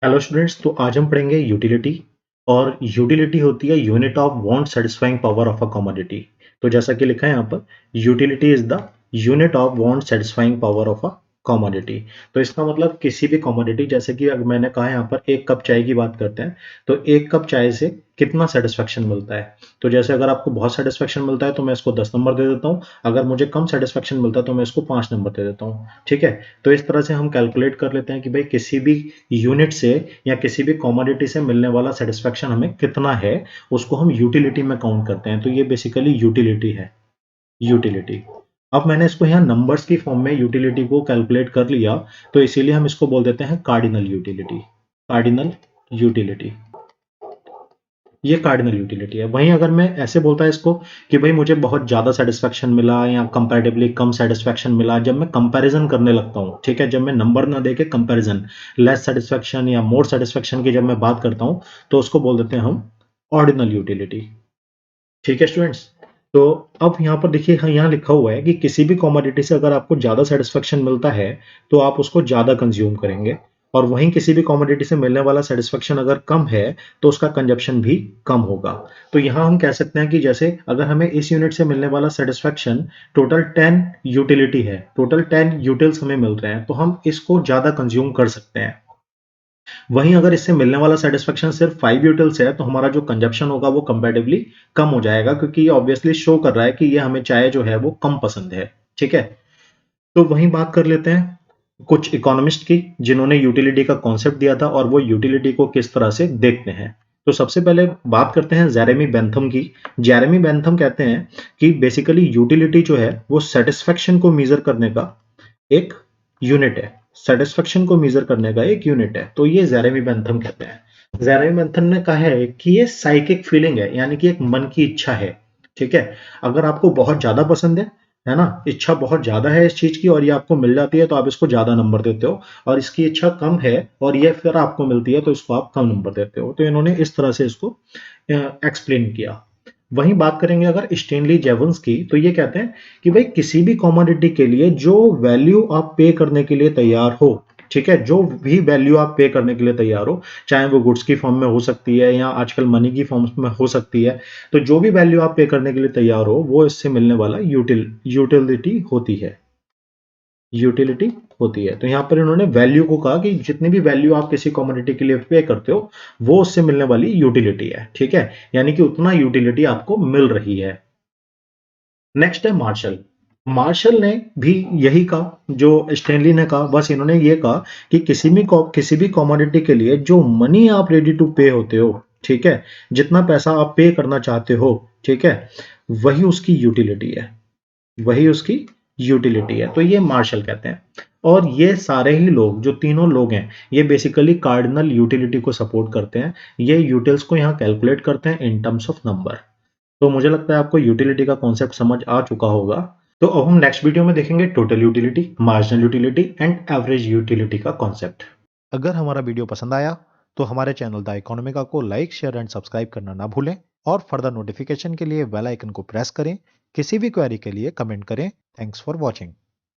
Hello students, तो आज हम पढ़ेंगे यूटिलिटी। और यूटिलिटी होती है unit of want satisfying power of a commodity. तो जैसा कि लिखा है यहाँ पर, utility is the unit of want satisfying power of a commodity. तो इसका मतलब किसी भी कमोडिटी, जैसे कि अगर मैंने कहा यहाँ पर एक कप चाय की बात करते हैं, तो एक कप चाय से कितना सेटिस्फेक्शन मिलता है। तो जैसे अगर आपको बहुत सेटिस्फेक्शन मिलता है तो मैं इसको 10 नंबर दे देता हूँ, अगर मुझे कम सेटिस्फेक्शन मिलता है तो मैं इसको 5 नंबर दे देता हूँ। ठीक है। तो इस तरह से हम कैलकुलेट कर लेते हैं कि भाई किसी भी यूनिट से या किसी भी कमोडिटी से मिलने वाला सेटिस्फेक्शन हमें कितना है, उसको हम यूटिलिटी में काउंट करते हैं। तो ये बेसिकली यूटिलिटी है, यूटिलिटी। अब मैंने इसको यहाँ नंबर्स की फॉर्म में यूटिलिटी को कैलकुलेट कर लिया, तो इसीलिए हम इसको बोल देते हैं कार्डिनल यूटिलिटी। कार्डिनल यूटिलिटी, ये कार्डिनल यूटिलिटी है। वहीं अगर मैं ऐसे बोलता है इसको कि भाई मुझे बहुत ज़्यादा सेटिस्फेक्शन मिला या कंपैरेटिवली कम सेटिस्फेक्शन मिला, जब मैं कंपैरिजन करने लगता हूँ, ठीक है, जब मैं नंबर ना देके कंपैरिजन, लेस सेटिस्फेक्शन या मोर सेटिस्फेक्शन की जब मैं बात करता हूँ, तो उसको बोल देते हैं हम ऑर्डिनल यूटिलिटी। ठीक है स्टूडेंट्स। तो अब यहाँ पर देखिए, यहाँ लिखा हुआ है कि किसी भी कमोडिटी से अगर आपको ज़्यादा सेटिस्फेक्शन मिलता है तो आप उसको ज़्यादा कंज्यूम करेंगे, और वहीं किसी भी कमोडिटी से मिलने वाला सेटिस्फेक्शन अगर कम है तो उसका कंजप्शन भी कम होगा। तो यहाँ हम कह सकते हैं कि जैसे अगर हमें इस यूनिट से मिलने वाला सेटिस्फेक्शन टोटल 10 यूटिलिटी है, टोटल 10 यूटिल्स हमें मिल रहे हैं, तो हम इसको ज़्यादा कंज्यूम कर सकते हैं। वहीं अगर इससे मिलने वाला सेटिस्फेक्शन सिर्फ 5 यूटिल्स है तो हमारा जो कंजप्शन होगा वो कंपैरेटिवली कम हो जाएगा, क्योंकि ये ऑब्वियसली शो कर रहा है कि ये हमें चाय जो है वो कम पसंद है। ठीक है। तो वहीं बात कर लेते हैं कुछ इकोनॉमिस्ट की, जिन्होंने यूटिलिटी का कॉन्सेप्ट दिया था और वो यूटिलिटी को किस तरह से देखते हैं। तो सबसे पहले बात करते हैं जेरेमी बेंथम की। जेरेमी बेंथम कहते हैं कि बेसिकली यूटिलिटी जो है वो सेटिस्फेक्शन को मेजर करने का एक यूनिट है, सेटिस्फेक्शन को मेजर करने का एक यूनिट है। तो ये जेरेमी बेंथम कहते हैं। जेरेमी बेंथम ने कहा है कि ये साइकिक फीलिंग है, यानी कि एक मन की इच्छा है। ठीक है। अगर आपको बहुत ज्यादा पसंद है ना, इच्छा बहुत ज्यादा है इस चीज की और ये आपको मिल जाती है तो आप इसको ज्यादा नंबर देते हो, और इसकी इच्छा कम है और ये फिर आपको मिलती है तो इसको आप कम नंबर देते हो। तो इन्होंने इस तरह से इसको एक्सप्लेन किया। वहीं बात करेंगे अगर स्टेनली जेवंस की, तो ये कहते हैं कि भाई किसी भी कमोडिटी के लिए जो वैल्यू आप पे करने के लिए तैयार हो, ठीक है, जो भी वैल्यू आप पे करने के लिए तैयार हो, चाहे वो गुड्स की फॉर्म में हो सकती है या आजकल मनी की फॉर्म में हो सकती है, तो जो भी वैल्यू आप पे करने के लिए तैयार हो वो इससे मिलने वाला यूटिलिटी होती है, यूटिलिटी होती है। तो यहाँ पर इन्होंने वैल्यू को कहा कि जितनी भी वैल्यू आप किसी कमोडिटी के लिए पे करते हो वो उससे मिलने वाली यूटिलिटी है। ठीक है। यानी कि उतना यूटिलिटी आपको मिल रही है। नेक्स्ट है मार्शल। मार्शल ने भी यही कहा जो स्टैनली ने कहा, बस इन्होंने ये कहा कि किसी भी कमोडिटी के लिए जो मनी आप रेडी टू पे होते हो, ठीक है, जितना पैसा आप पे करना चाहते हो, ठीक है, वही उसकी यूटिलिटी है, वही उसकी यूटिलिटी है। तो ये मार्शल कहते हैं। और ये सारे ही लोग, जो तीनों लोग हैं, ये बेसिकली कार्डिनल यूटिलिटी को सपोर्ट करते हैं। ये यूटिल्स को यहाँ कैलकुलेट करते हैं इन टर्म्स ऑफ नंबर। तो मुझे लगता है आपको यूटिलिटी का कॉन्सेप्ट समझ आ चुका होगा। तो अब हम नेक्स्ट वीडियो में देखेंगे total utility, marginal utility and average utility का कॉन्सेप्ट। अगर हमारा वीडियो पसंद आया तो हमारे चैनल द इकोनॉमिका को लाइक, शेयर एंड सब्सक्राइब करना ना भूलें, और फर्दर नोटिफिकेशन के लिए बेल आइकन को प्रेस करें। किसी भी क्वेरी के लिए कमेंट करें। Thanks for watching.